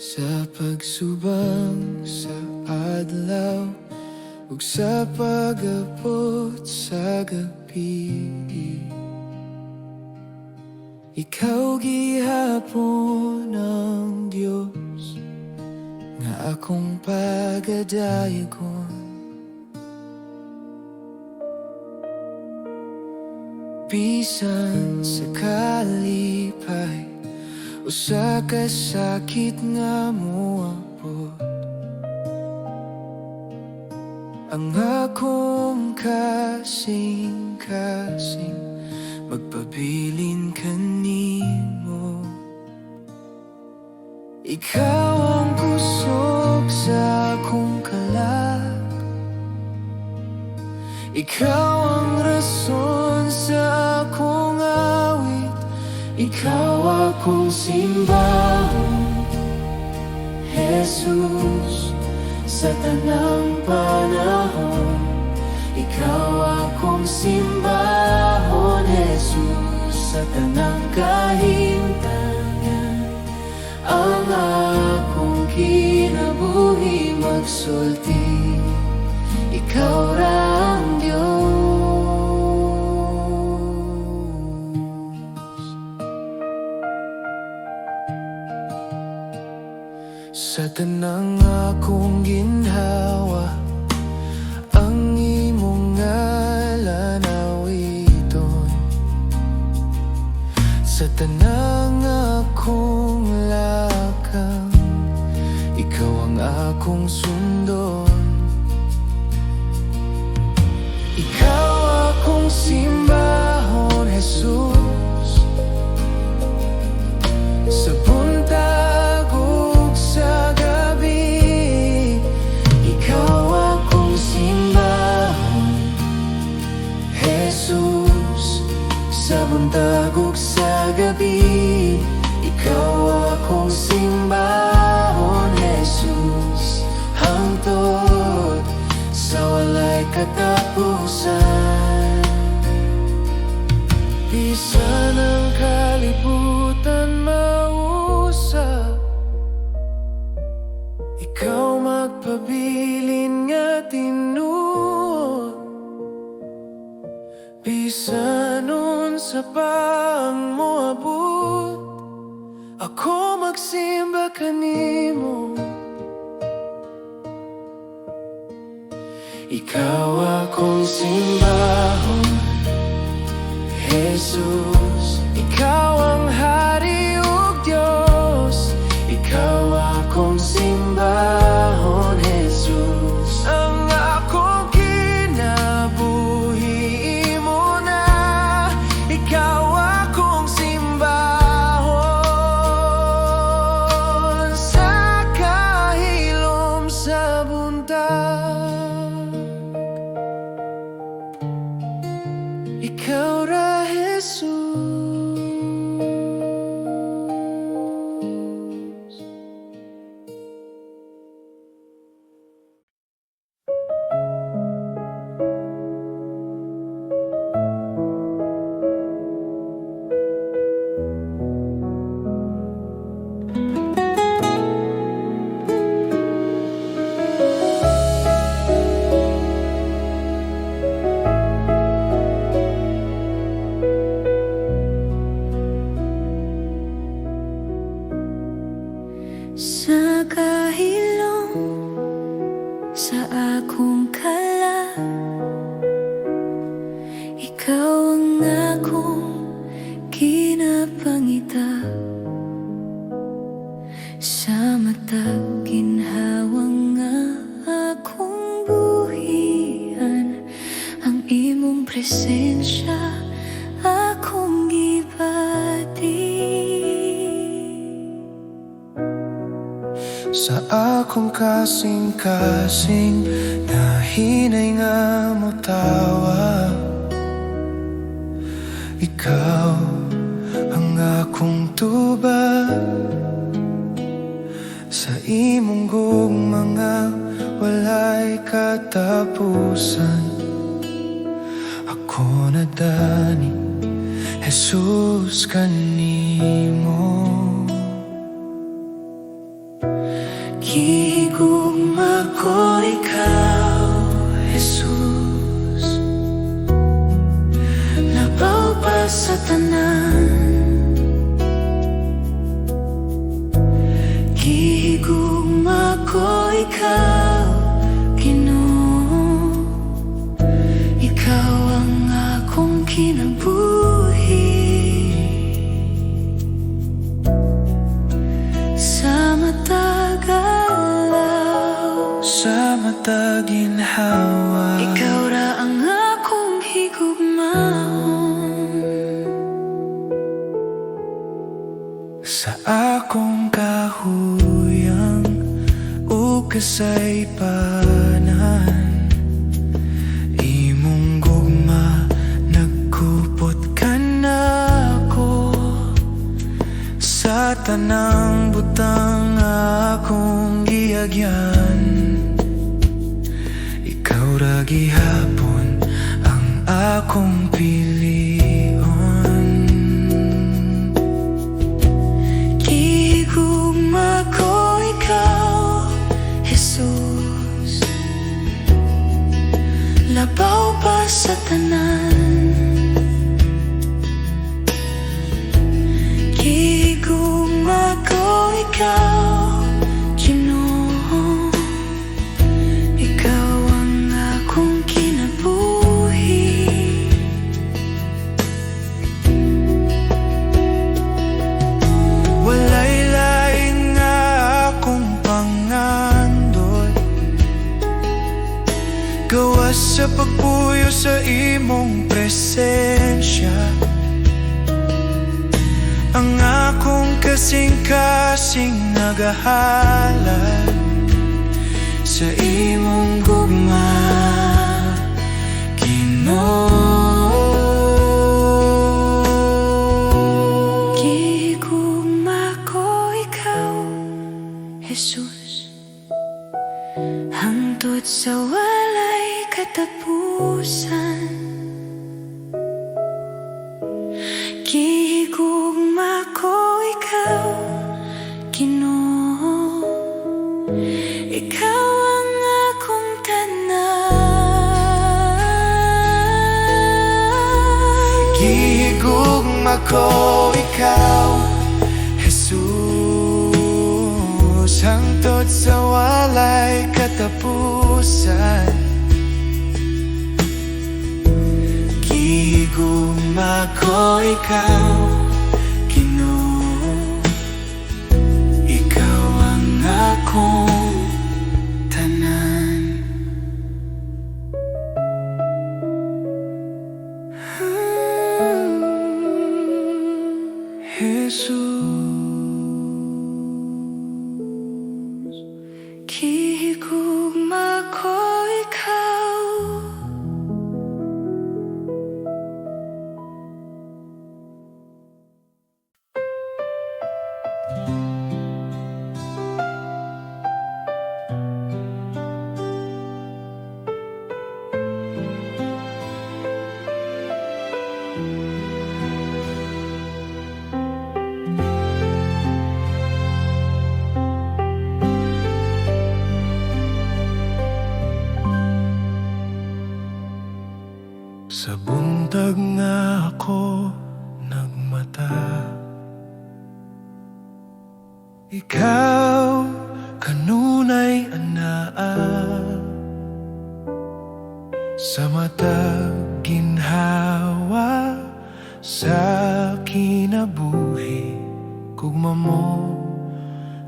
Sa pagsubang sa adlaw ug sa pag-abot sa gabi, ikaw gihapon ang Diyos nga akong pagadayagon. Bisan sa kalipay o sa kasakit nga moabot, ang akong kasing-kasing magpabilin kanimo. Ikaw ang kusog sa akong kalag, ikaw ang rason sa akong awit, ikaw akong simbahon, Jesus, sa tanang panahon. Ikaw akong simbahon, Jesus, sa tanang kahimtangan. Ang akong kinabuhi magsulti, ikaw ra ang Diyos. Sa tanang akong ginhawa, ang imong ngalan awiton. Sa tanang akong lakang, ikaw ang akong sundon. Ikaw akong simbahon, Jesus, sa buntag ug sa gabi. Ikaw akong simbahon, Jesus, sa buntag ug sa gabi. Ikaw akong simbahon, Jesus, hangtod sa walay katapusan. Bisan ang kalibutan mausap, ikaw magpabilin nga tinuod. Bisan unsa pa ang moabot, ako magsimba kanimo. Ikaw akong simbahon, Jesus, ikaw ang Hari ug Diyos. Ikaw akong simbahon, Jesus, ang akong kinabuhi mo na. Ikaw akong simbahon sa kahilom sa buntag. Ikaw ra, Jesus. Sa kahilom sa akong kalag, ikaw ang akong kinapangita. Sa matag ginhawa nga akong buhian, ang imong presensya akong gibati. Sa akong kasing-kasing nahinay nga motawa, ikaw ang akong tuba. Sa imong gugma nga walay katapusan, ako nadani, Jesus, kanimo. ko ikaw, Jesus. Labaw pa sa tanan, gihigugma ko ikaw, Ginoo. Ikaw ang akong kinabuhi. Sa matag adlaw, Sa matag ginhawa, ikaw ra ang akong higugmaon. sa akong kahuyang ug kasay panan, imong gugma nagkupot ka na ako. Sa tanang butang akong giagyan, ikaw ra gihapon ang akong pilion. Gihigugma ko ikaw, Jesus. Labaw pa sa tanan, gihigugma ko ikaw, Ginoo. Ikaw ang akong kinabuhi. Walay lain nga akong pangandot, gawas sa pagpuyo sa imong presensya. Ang akong kasing-kasing nagahalal sa imong gugma, Ginoo. Gihigugma ko ikaw, Jesus. Hangtod sa walay katapusan, gihigugma ko ikaw, Ginoo. Ikaw ang akong tanan. Gihigugma ko ikaw, Jesus. Hangtod sa walay katapusan, gihigugma ko ikaw, Ginoo. Ikaw ang akong tanan. Jesus, Gihigugma ko ikaw. sa buntag nga ako nagmata, ikaw kanunay anaa. Sa matag ginhawa sa kinabuhi, gugma mo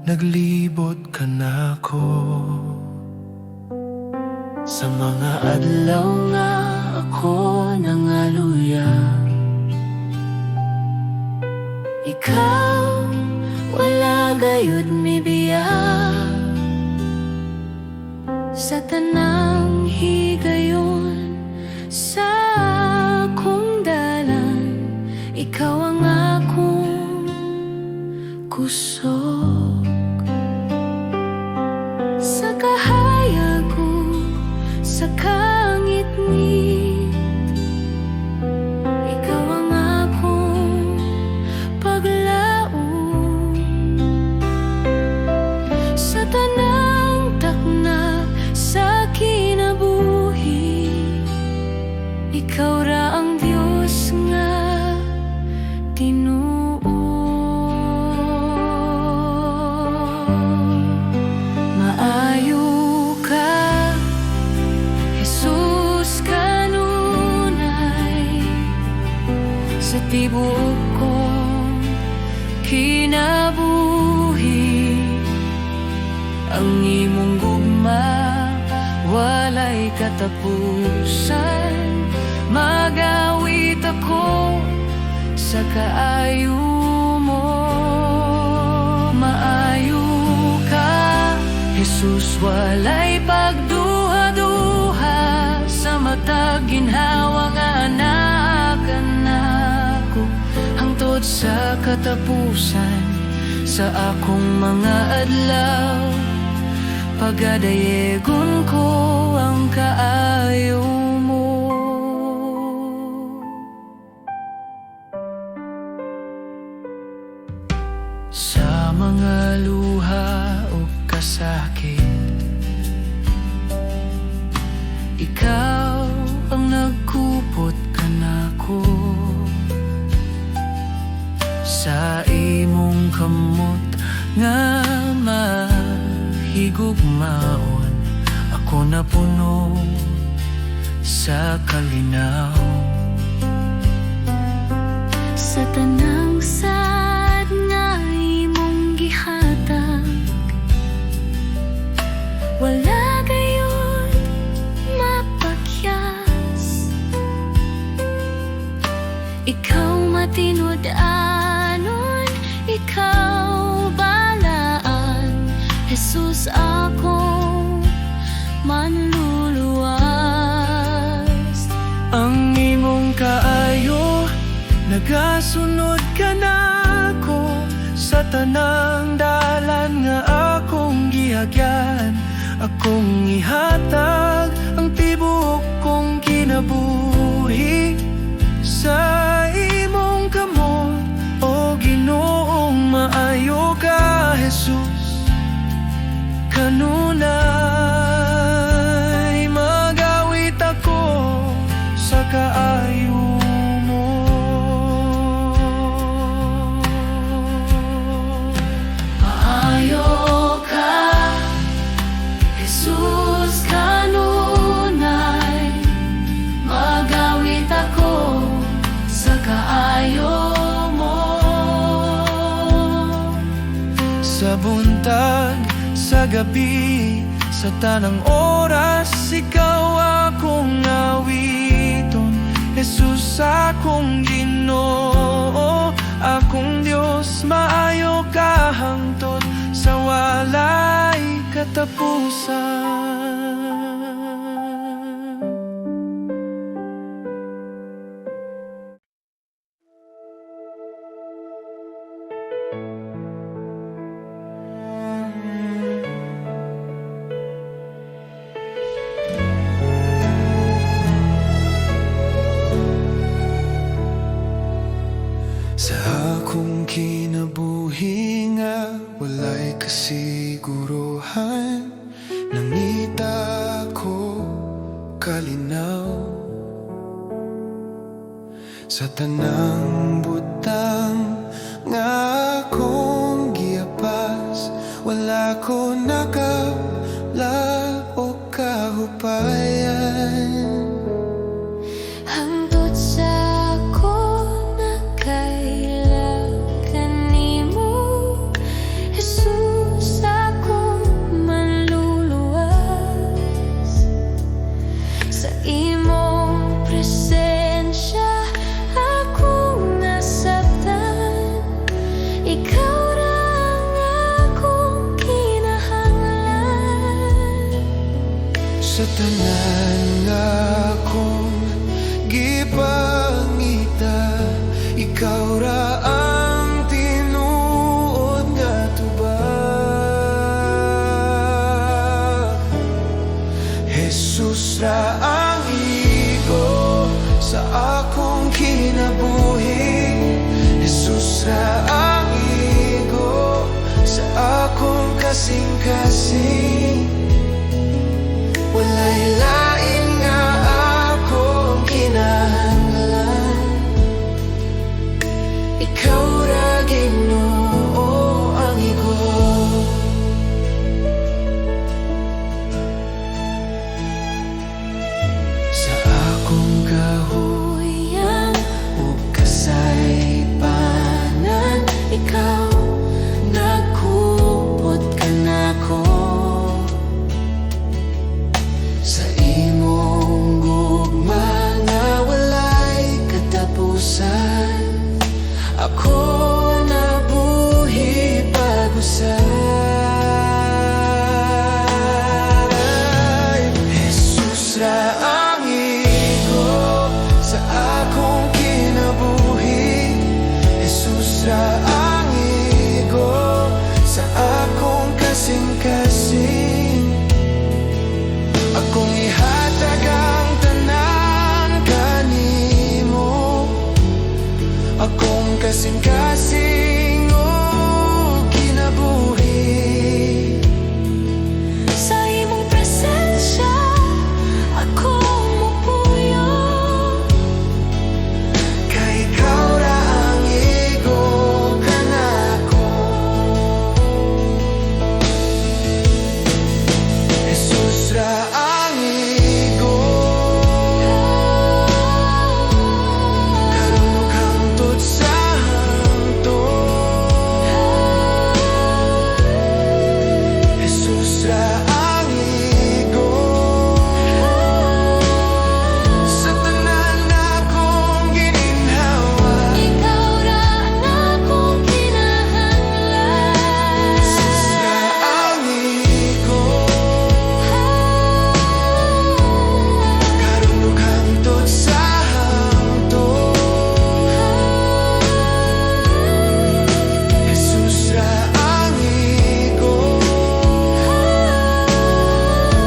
naglibot ka nako. Sa mga adlaw nga ako nangaluya, ikaw wala gayud mibiya. Sa tanang higayon sa akong dalan, ikaw ang akong kusog. Sa kahayag ko sa kangit ni, ikaw ang akong paglaom. Sa tanang takna ikaw ra ang Diyos nga Tinuo. Maayo ka, Jesus kanunay, sa tibuok kong kinabuhi. Ang imong gugma walay katapusan, magawit ako sa kaayo mo. Maayo ka, Jesus, walay pagduha-duha, sa matag ginhawa nga anakan ako, hangtod sa katapusan sa akong mga adlaw. Pagadayegon ko ang kaayo mo. Sa mga luha o kasakit, ikaw ang nagkupot kanako. Sa imong kamot nga higugmaon, ako napuno sa kalinaw. Sa tanang sad nga imong gihatag, wala gayon mapakyas. Ikaw matinud-anon, ikaw balaan, Jesus akong manluluwas. Ang imong kaayo, nagasunod ka nako, sa tanang dalan nga akong gihagyan. Akong ihatag ang tibuok kong kinabuhi sa imong kamot. O Ginoong maayo ka, Jesus kanunay, magawit ako sa kaayo mo. Maayo ka, Jesus kanunay, magawit ako sa kaayo mo. Sa buntag, sa gabi, sa tanang oras, ikaw akong awiton. Jesus akong Ginoo, akong Diyos, maayo ka hangtod sa walay katapusan. Sa akong kinabuhi nga walay kasiguruhan, nangita ko kalinaw. Sa tanang butang nga akong giapas, wala ko nakabla o kahupayan. Hangtod sa ako nakailakan nimo, Jesus akong manluluwas. Sa imong presensya akong nasabtan, ikaw ra ang akong kinahanglan. Sa tanan nga akong gipangita, ikaw ra ang tinuod nga tubag. Jesus ra ang igo sa akong kinabuhi, Jesus ra ang igo sa akong kasing-kasing. Walay lain nga akong kinahanglan. kasing-kasing o kinabuhi. Sa imong presensya ako mupuyo. Kay ikaw ra ang igo kanako. Jesus ra ang igo. Karunong hangtod sa hangtod. Jesus ra ang igo. Sa tanan akong gininhawa. Ikaw ra ang akong kinahanglan. Jesus ra ang igo. Karunong hangtod sa hangtod. Jesus ra ang igo.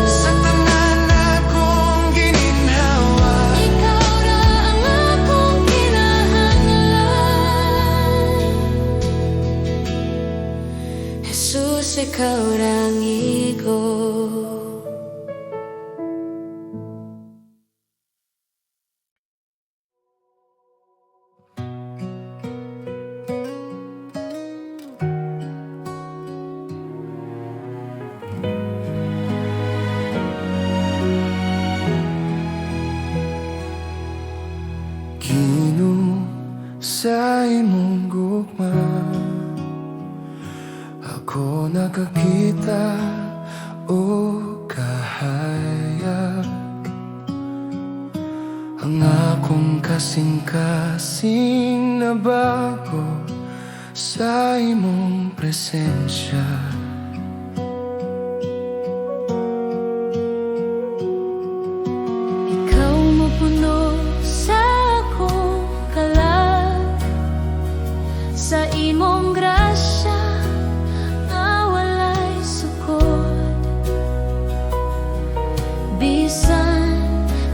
Sa tanan akong gininhawa. Ikaw ra ang akong kinahanglan. Jesus, ikaw ra ang igo. Ginoo, sa imong gugma ako nakakita o kahayag. Ang akong kasing-kasing na bago sa imong presensya. Ikaw mapuno sa akong kalag. Sa imong grasya nga walay sukod. Bisan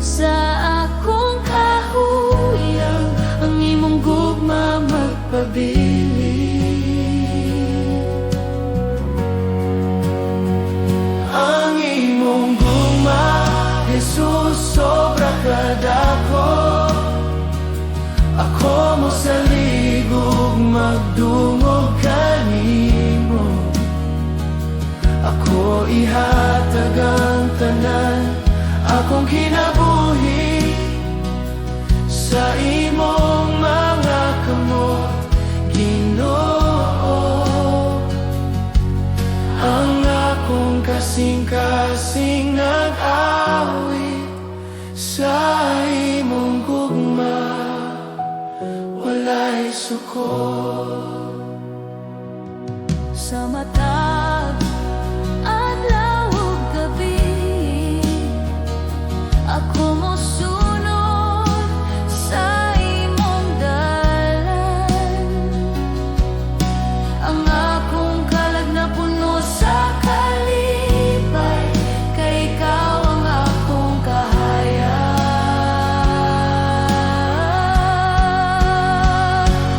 sa akong kahuyang ang imong gugma magpabilin. Ang imong gugma, Jesus, sobra kadako. Ako mo sa ligog magdungog kanimo. Ako ihatag ang tanan akong kinabuhi sa imong mga kamot, Ginoo. Ang akong kasing-kasing nag-awit sa imong gugma, walay sukod. Sa matag adlaw ug gabi ako mosunod sa imong dalan. Ang akong kalag na puno sa kalipay, kay ikaw ang akong kahayag.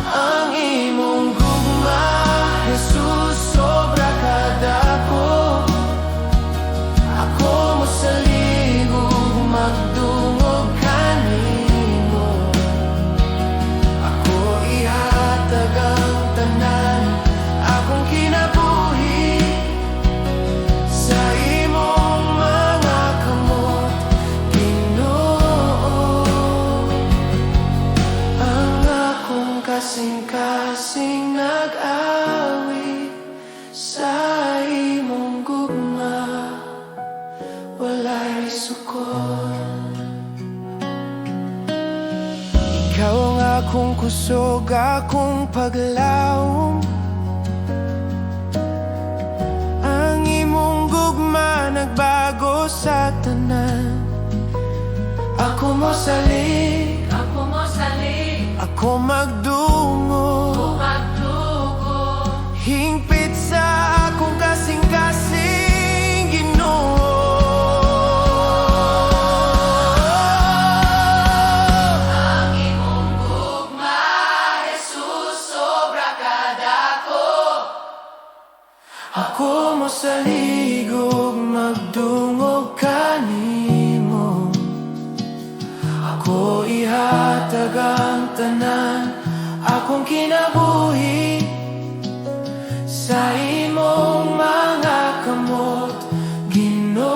Ang imong gugma, Jesus, sobra kadako. Ako mo sa ligog magdungog kanimo. Ako ihatag ang tanan akong kinabuhi sa imong mga kamot, Ginoo. Ang akong kasing-kasing nag-awit sa imong gugma, walay sukod. Ikaw ang akong kusog, akong paglaom. Ang imong gugma nagbago sa tanan. Ako mo salig, ako magdungo. Hingpit sa akong kasing-kasing Ginoo. Ang imong gugma, Jesus, akong kinabuhi sa imong mga kamot, Ginoo.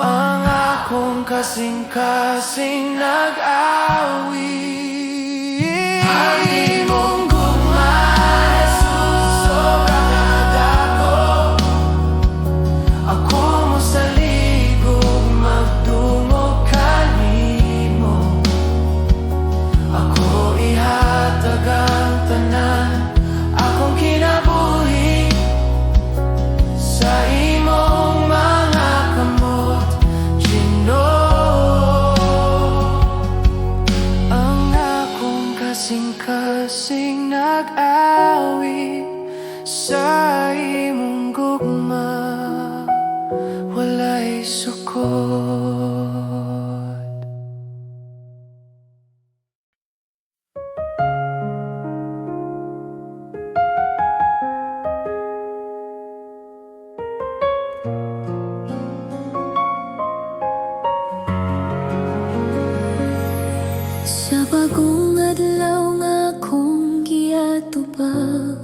Ang akong kasing-kasing nag-awi, ang imong gugma, Jesus, sobrang kadako. Ako mo sa ligog, magdungog kanimo. Ako ihatag ang tanan, akong kinabuhi sa imong mga kamot, Ginoo. Ang akong kasing-kasing nag-awi sa imong gugma, walay sukot. Sa bagong adlaw nga akong giatubang,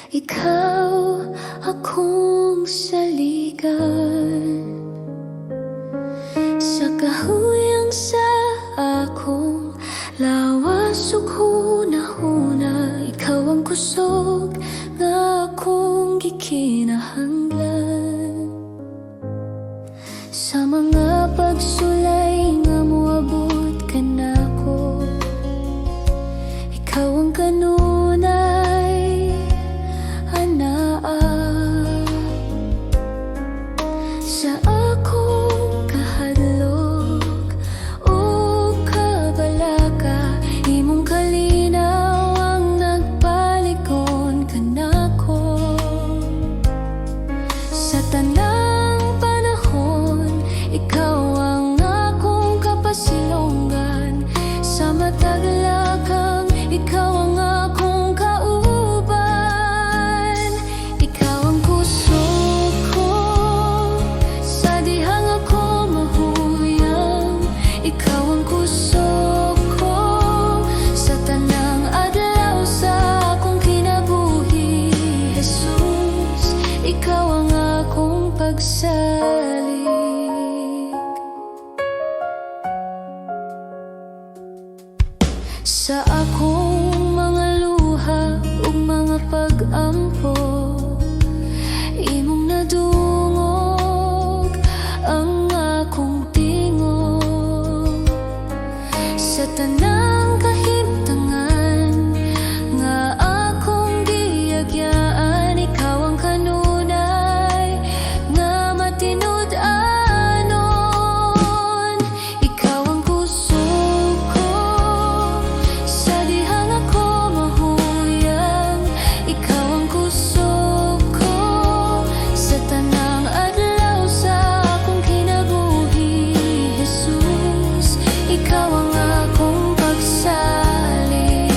ikaw akong saligan. Sa kahuyang sa akong lawas ug hunahuna, ikaw ang kusog nga akong gikinahanglan. Sa mga pagsulay nga moabot ka nako, ikaw ang kanunay anaa. Sa akong kahadlok o kabalaka, imong kalinaw ang nagpalikon ka nako. Sa tanang panahon, ikaw ang akong kapasilongan. Sa matag lakang, ikaw ang akong kauban. Ikaw ang kusog ko sa dihang ako mahuyang. Ikaw ang kusog ko sa tanang adlaw sa akong kinabuhi, Jesus. Ikaw ang akong pagsalig. Sa akong mga luha ug mga pag-ampo, imong nadungog ang akong tingog. Sa tanang kahimtangan nga akong giagyaan, ikaw ang kanunay nga matinud-anon. Ikaw ang kusog ko sa dihang ako mahuyang. Ikaw ang kusog ko sa tanang adlaw sa akong kinabuhi, Jesus. Ikaw ang akong pagsalig.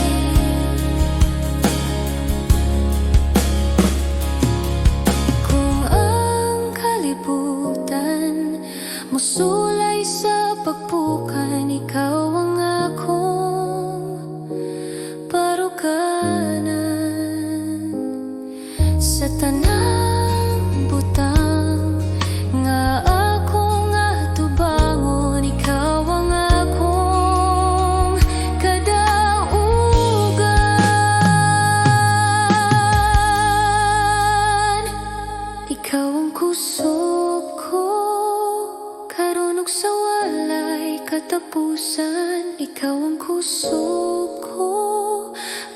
Kung ang kalibutan musulay sa pagpukan, ikaw ang akong parukanan. Sa tanang butang nga akong atubangon, ikaw ang akong kadaugan. Ikaw ang kusog ko karon ug sa walay katapusan. Ikaw ang kusog ko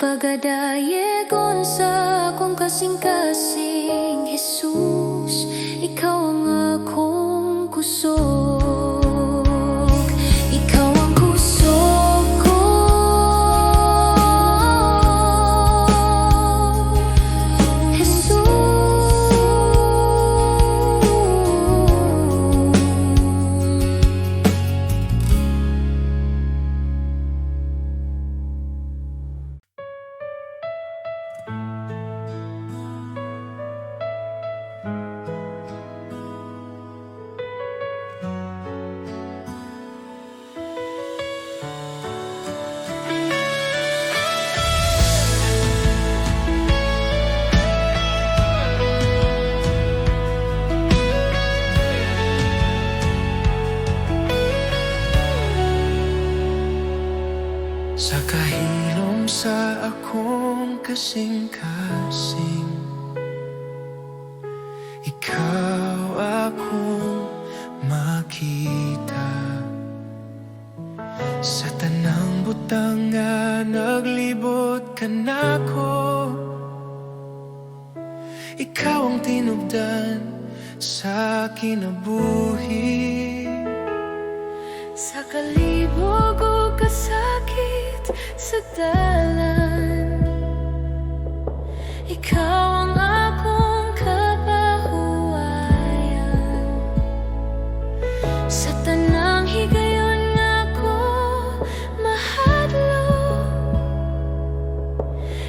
pagadayegon sa akong kasing-kasing, Jesus. Ikaw ang akong kusog. Ikaw ang kusog ko, Jesus. akong kasing-kasing, ikaw akong makita. Sa tanang butang nga naglibot ka nako, ikaw ang tinubdan sa kinabuhi. Sa kalibog o kasakit sa dalan, ikaw ang akong kapahuwayan. Sa tanang higayon nga ko mahadlok,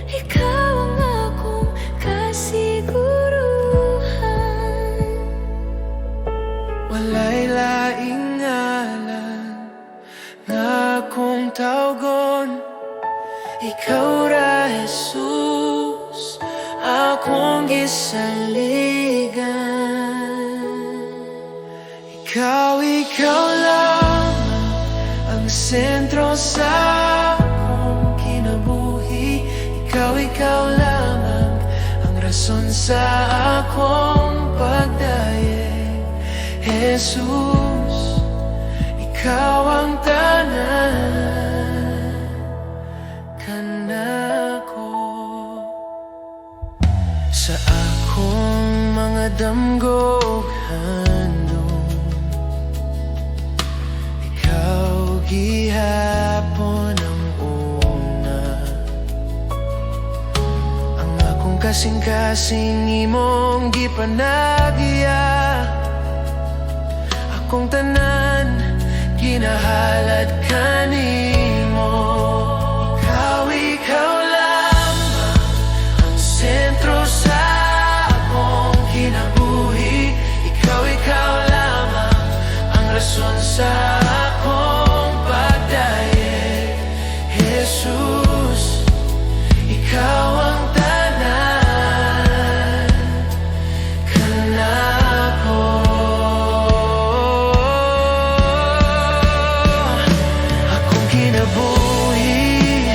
ikaw ang akong kasiguruhan. Walay laing ngalan nga akong tawgon, ikaw ra Jesus, akong gisaligan. Ikaw lamang ang sentro sa akong kinabuhi. Ikaw lamang ang rason sa akong pagdaye. Jesus, ikaw ang tanan kanako. Sa akong mga damgog handog, ikaw gihapon ang una. Ang akong kasing-kasing imong gipanagya, akong tanan ginahalad kanimo. Ikaw lamang ang sentro sa akong kinabuhi. Ikaw lamang ang rason sa akong pagdaye. Jesus, ikaw ang tanan kanako. Akong kinabuhi,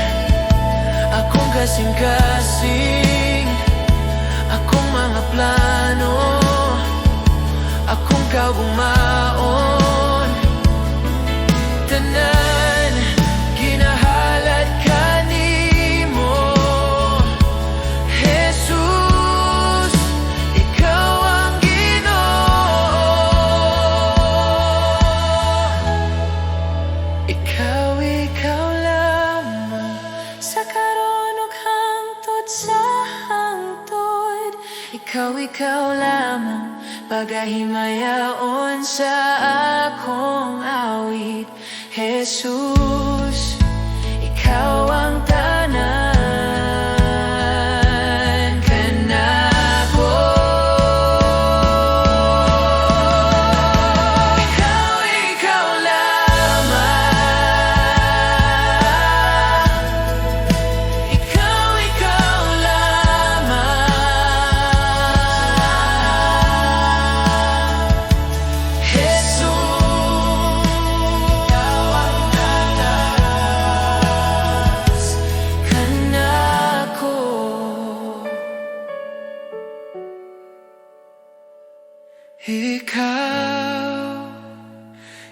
akong kasing-kasing, akong mga plano, akong kaugmaon, tanan ginahalad kanimo. Jesus, ikaw ang Ginoo. Ikaw lamang Sa karon ug hangtod sa hangtod, ikaw lamang pagahimayaon sa akong awit. Jesus, ikaw ang tanan kanako. Ikaw lamang, ikaw lamang. Jesus, ikaw ang tanas kanako.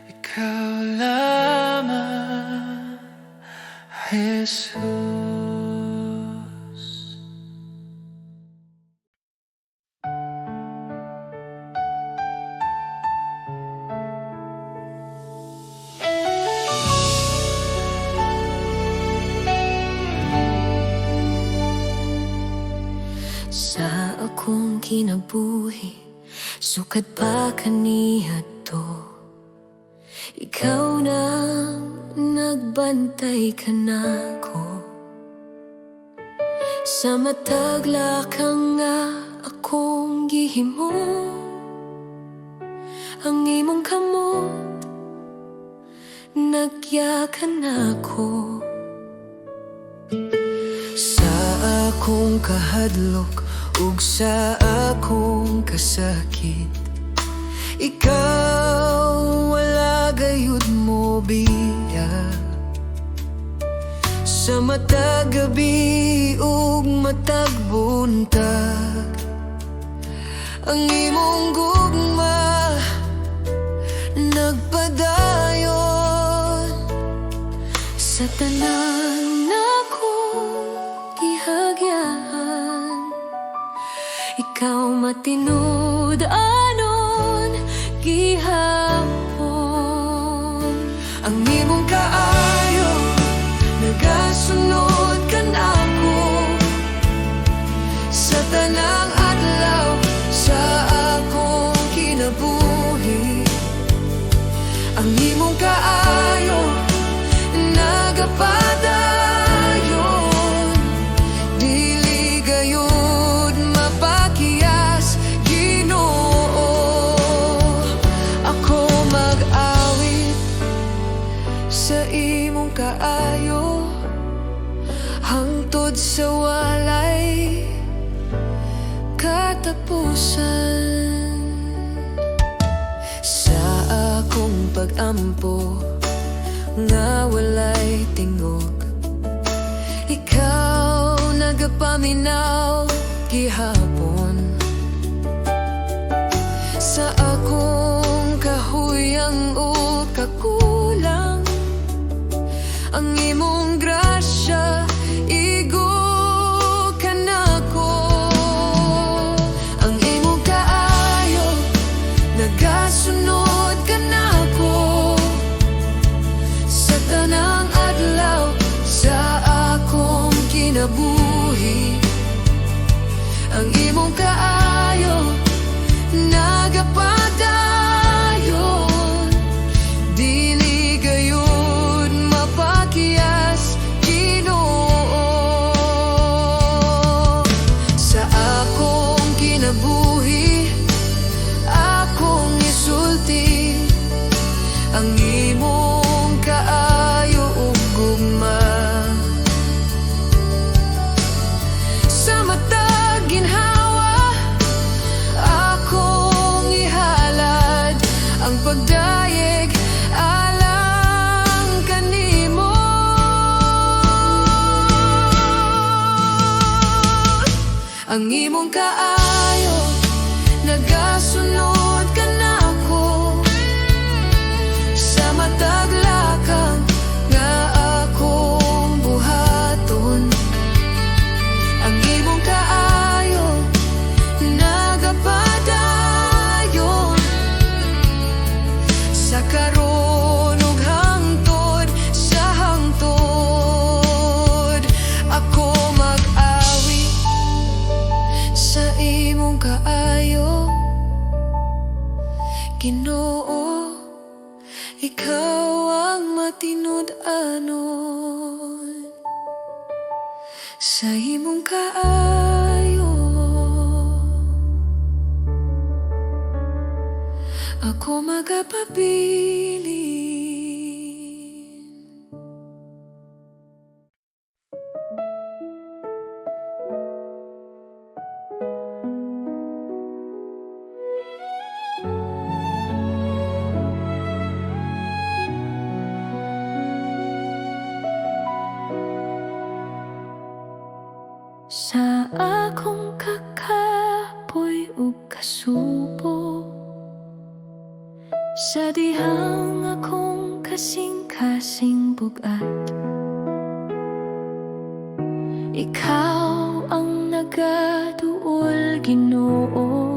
Ikaw lamang, Jesus. Sa akong kinabuhi, sukad pa kaniya to, ikaw na nagbantay kanako. Sa matag lakang nga akong gihimo, ang imong kamot nagyakan ako. Sa akong kahadlok ug sa akong kasakit, ikaw wala gayud mo biya. sa matag gabi ug matag buntag. Ang imong gugma nagpadayon sa tanan akong gihagyahan. Ikaw matinud anon gihapon. Ang imong kaayo nagasunod ka nako sa tanang adlaw sa akong kinabuhi. Ang imong kaayo nagapadayon, dili gayud mapakiyas Ginoo. Ako mag-awit sa imong kaayo hangtod sa walay katapusan. Sa akong pag-ampo nga walay tingog, ikaw nagapaminaw gihapon. Sa akong kahuyang o kakulang, ang imong grasya igo kanako. Ang imong kaayo nagasunod kanako sa tanang adlaw sa akong kinabuhi. Ang imong kaayo nagapadayon, dili gayud mapakiyas Ginoo. Sa akong kinabuhi akong isulti ang imong kaayo ug gugma. Sa matag ginhawa akong ihalad ang pagdayeg alang kanimo. Ang imong kaayo nagasunod kanako sa matag lakang nga akong buhaton. Ang imong kaayo nagapadayon sa karon ug hangtod sa hangtod. Ako mag-awit sa imong kaayo Ginoo. Ikaw ang matinud-anon sa imong kaayo. Ako magapabilin. Sa akong kakapoy ug kasubo, sa dihang akong kasing-kasing bugat, ikaw ang nagaduol Ginoo.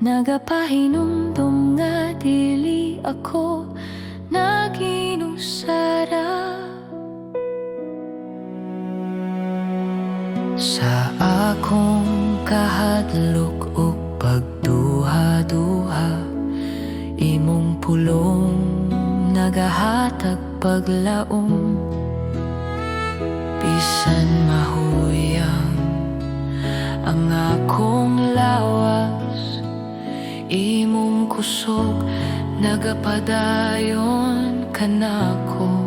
Nagapahinumdum nga dili ako naginusara. Sa akong kahadlok ug pagduha-duha, imong pulong nagahatag paglaom. Bisan mahuyang ang akong lawas, imong kusog nagapadayon kanako.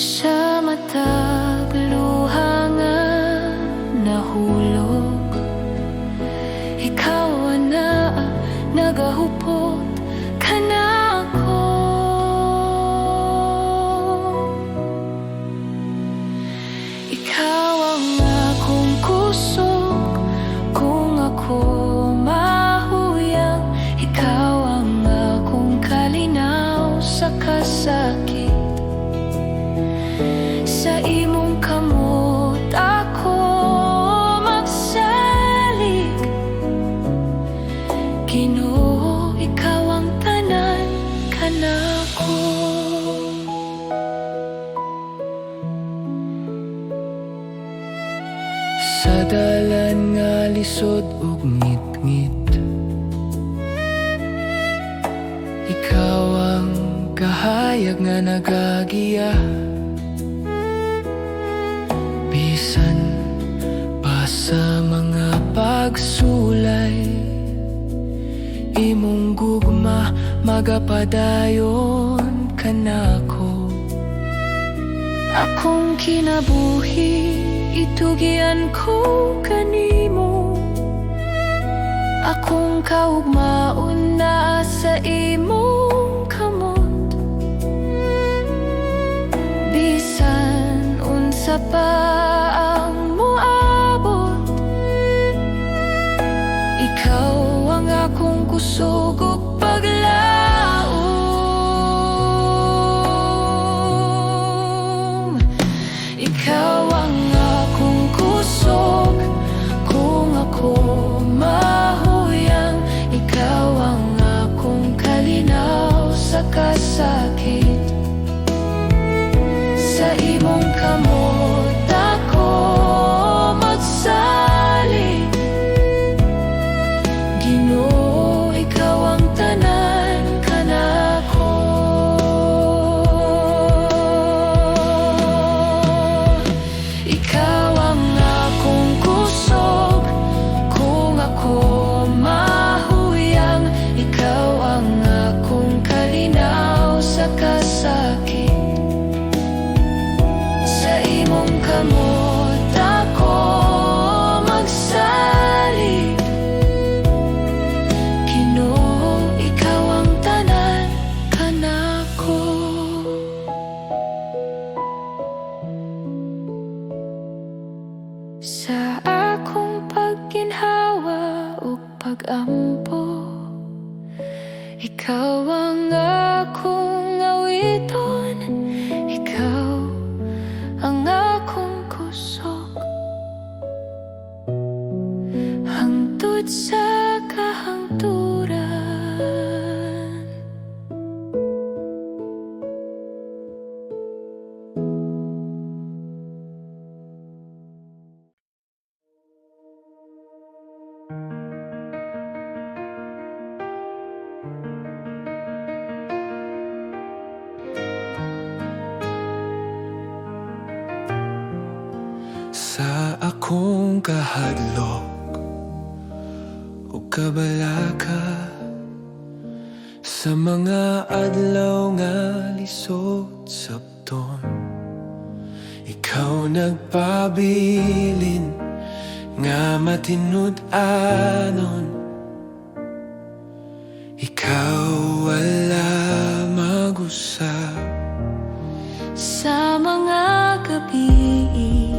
Sa matag luha nga nahulog, ikaw na nagahupot kanako. ug ngit-ngit. Ikaw ang kahayag nga nagagiya, bisan pa sa mga pagsulay. Imong gugma magapadayon kanako. Akong kinabuhi, itugian ko kanimo. Akong kaugmaon na sa imong kamot. Bisan unsa pa ang moabot, ikaw ang akong kusog ug paglaom. Ikaw ang akong kusog kung ako mahuyang. Ikaw ang akong kalinaw sa kasakit. Sa imong kamot ako magsalig. Ginoo, ikaw ang tanan kanako. Ikaw ang akong kusog kung ako mahuyang. Ikaw ang akong kalinaw sa kasakit. Sa imong kamot ako magsalig. Ginoo, ikaw ang tanan kanako. Sa akong pagginhawa ug pag-ampo, ikaw ang akong awiton. Ikaw ang akong kusog hangtod sa kahangturan. Sa akong kahadlok o kabalaka, sa mga adlaw nga lisod sabton, ikaw nagpabilin nga matinud-anon. Ikaw wala mag-usap Sa mga gabi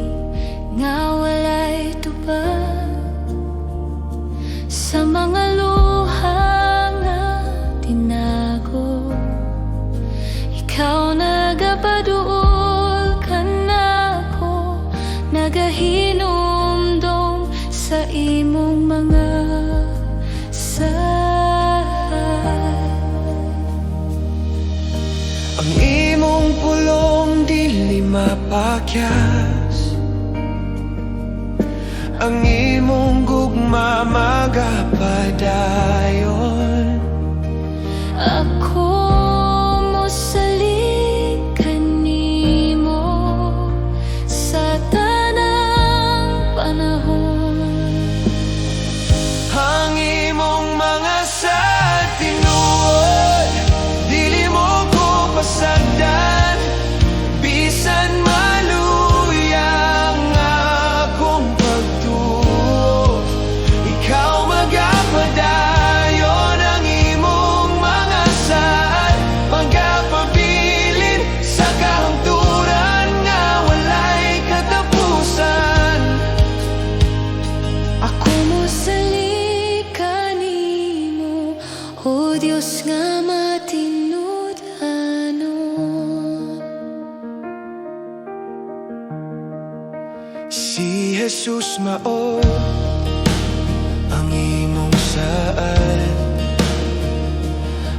nga walay tubag, sa mga luha nga tinago, ikaw nagapaduol kanako. Nagahinumdum sa imong mga ang imong pulong dili mapakyas, ang imong gugma magapadayon. Ako mosalig kanimo sa tanang panahon. Ang imong mga sa tinuod, dili mo ko pasagdan. Bisan maluyang akong pagtuo, ikaw magapadayon. Ang imong mga saad magapabilin sa kahangturan nga walay katapusan. Ako mosalig kanimo, o Dios nga matinud-anon. Si Jesus mao ang imong saad,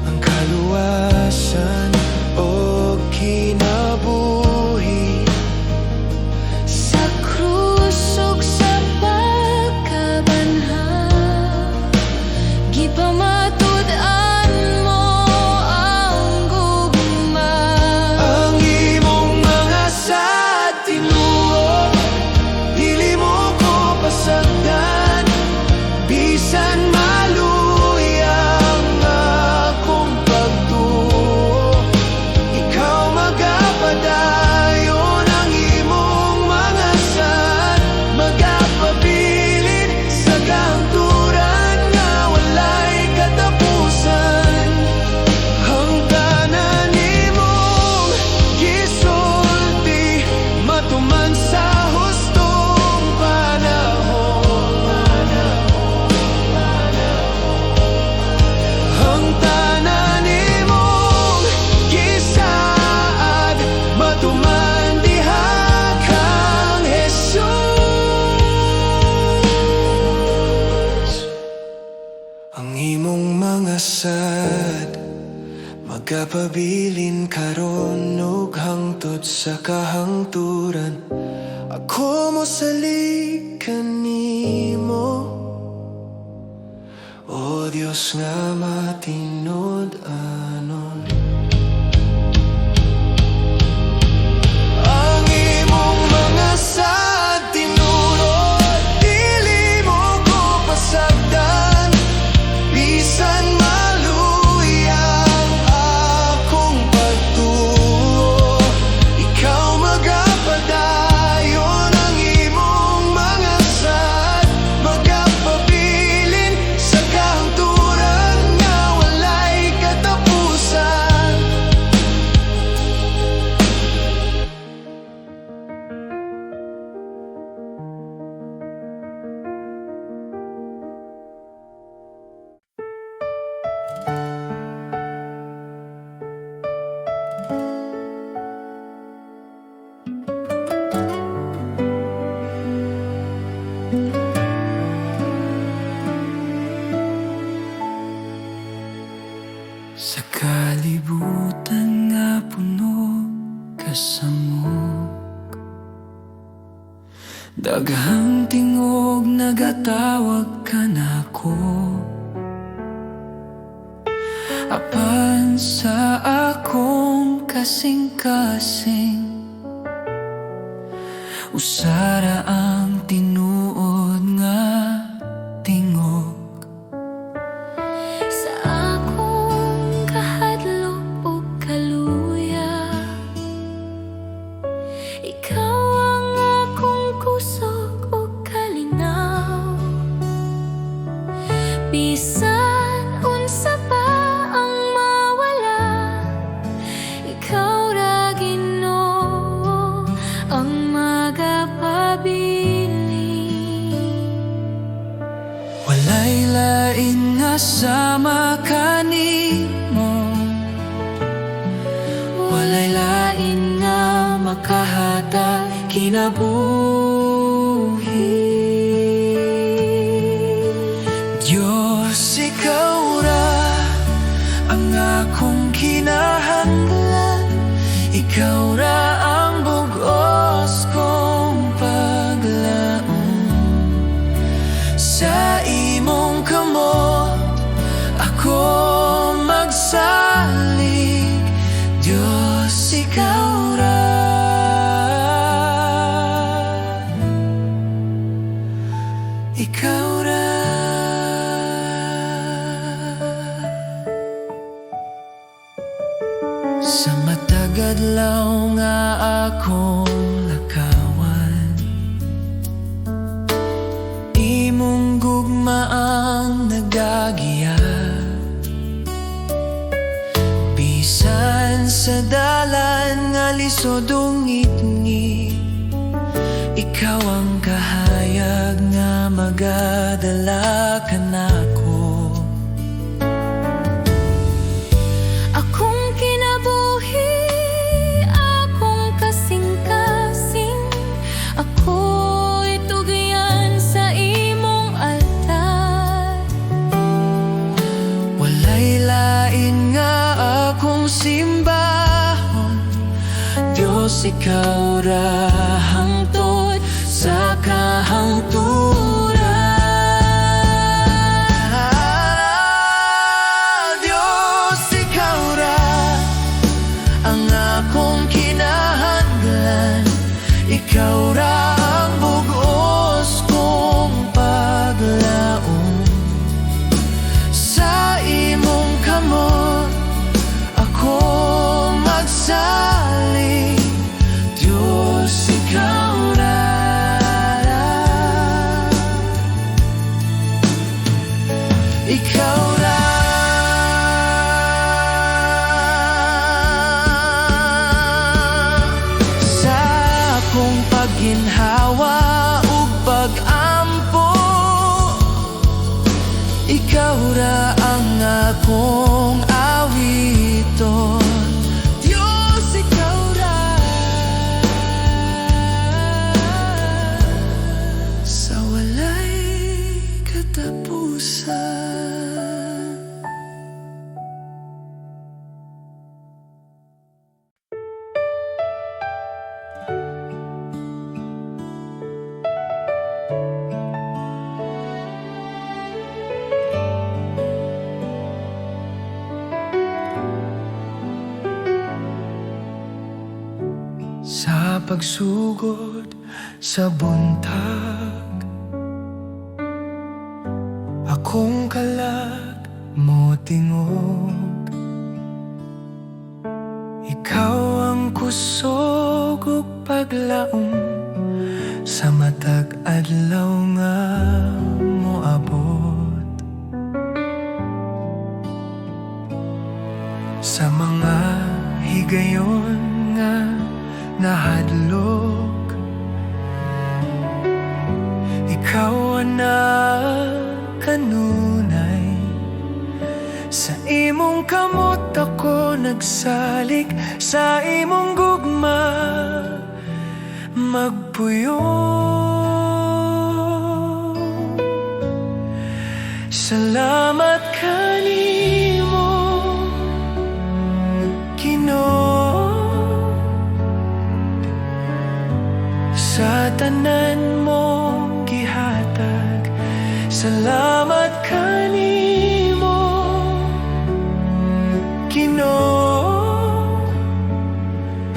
ang kaluwasan o kinabuhi. Sa krus ug sa pagkabanhaw, mga sad magapabilin karon ug hangtod sa kahangturan. Ako mo sali kanimo, o Dios nga matinud-anon. Ang imong mga sad tinurod, dili mo ko pasagdan. Bisan maluyang akong pagtuo, ikaw magapadayon. Ang imong mga sad magapabilin sa kahangturan nga walay katapusan. Sa kalibutan nga puno kasamok, daghang tingog nagatawag ka nako. Apan sa akong kasing-kasing, usara ang tinuod nga tingog. Sa akong kahadlok ug kaluya, ikaw ang akong kusog ug kalinaw. Bisan unsa pa ang mawala, ikaw ra Ginoo ang magapabilin. Walay lain nga sama kanimo, Walay lain nga makahatag kinabuhi. Diyos, ikaw ra ang akong kinahanglan. Ikaw ra ang bugos kong paglaom. Sa imong kamot ako magsalig. Diyos, ikaw ra. Ikaw ra. Sa matagad law nga akong lakawan, imong gugma ang nagagiya. Bisan sa dalan nga lisod ungit-ngit, ikaw ang kahayag nga magadala ka nako. Akong kinabuhi, akong kasing-kasing, ako'y tugyan sa imong altar. Walay lain nga akong simbahon, Diyos, ikaw ra hangtod sa kahangturan. Diyos, ikaw ra ang akong kinahanglan. Ikaw ra ang bugos kong paglaom. Sa imong kamot ako magsalig. Diyos, ikaw ra. Ikaw ra. Sa akong pagginhawa ug pag-ampo, ikaw ra ang akong awiton. Diyos, ikaw ra. Sa walay katapusan. pagsugod sa buntag. Akong kalag mo tingog, ikaw ang kusog ug paglaom sa matag adlaw nga moabot. Sa mga higayon nga nahadlok, ikaw ana kanunay. Sa imong kamot ako nagsalik, sa imong gugma magpuyo. Salamat kanimo Ginoo, sa tanan mong gihatag. Salamat kanimo Ginoo,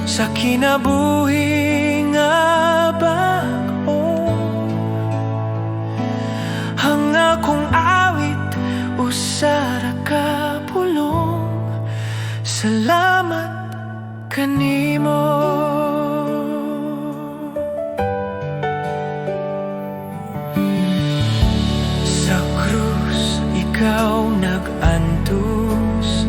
sa kinabuhi nga bag-o. Ang akong awit usara ka pulong. Salamat kanimo. Sa krus ikaw nag-antos,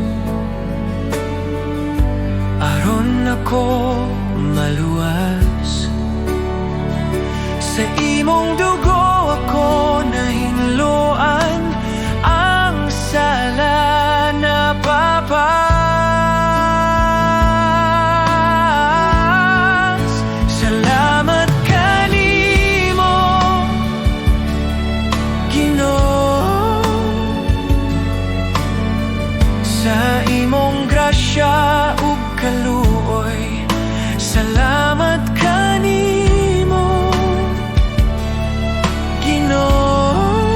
aron ako maluwas. Sa imong dugo ako nahinloan, ang sala na papas. Salamat kanimo Ginoo, sa imong grasya ug kaluoy. Salamat kanimo Ginoo,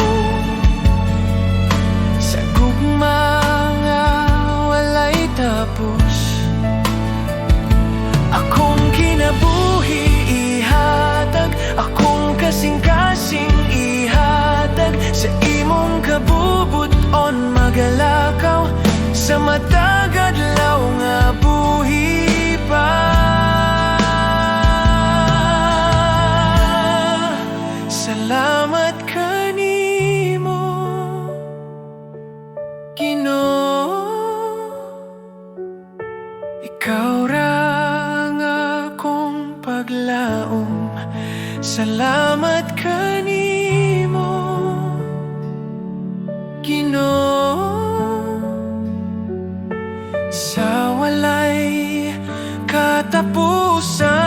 sa gugma nga walay tapos. Akong kinabuhi ihatag, akong kasing-kasing ihatag. Sa imong kabubuton magalakaw, sa matag adlaw nga buhi pa. Salamat kanimo Ginoo, ikaw ra ang akong paglaom. Salamat kanimo Ginoo, sa walay katapusan.